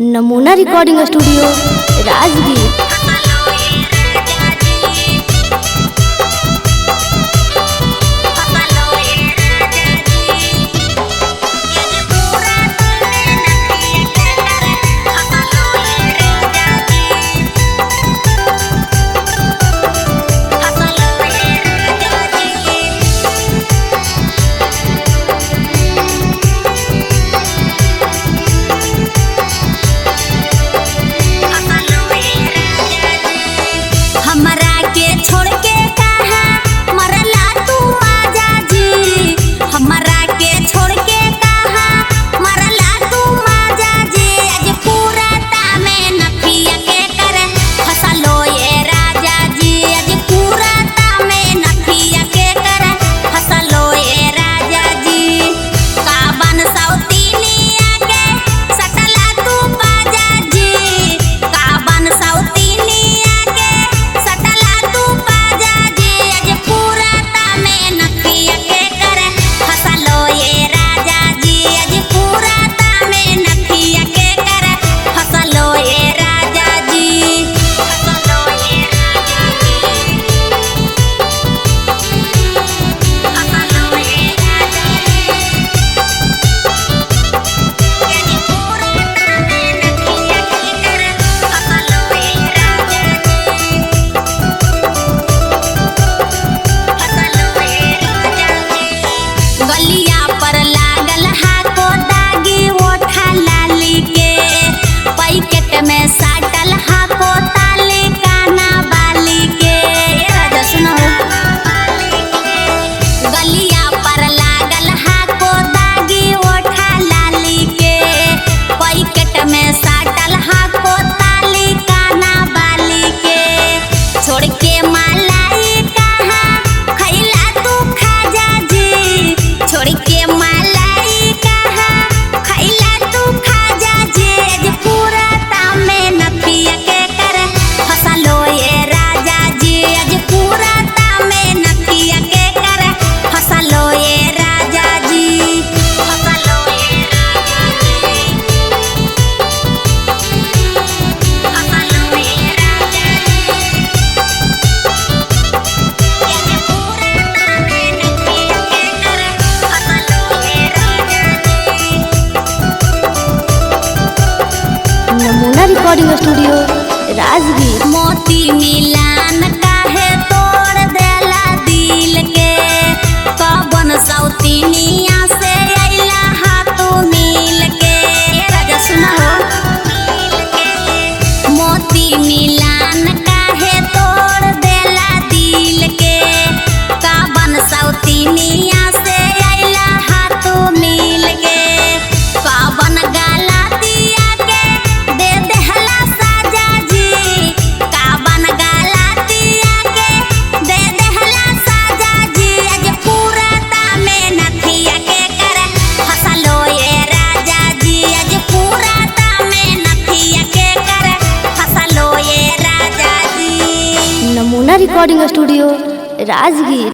नमूना recording studio Rajgir. नमूना recording studio Rajgir. मोती मिलान काहे तोड़ देला दिल के, कौन सौतीनिया से अइला हाथों मिल के। राजा सुना हो। मोती मिलान काहे तोड़ देला दिल के, कौन सौतीनिया से अइला हाथों मिल के। कौन गाला नमूना रिकॉर्डिंग स्टूडियो राजगीर।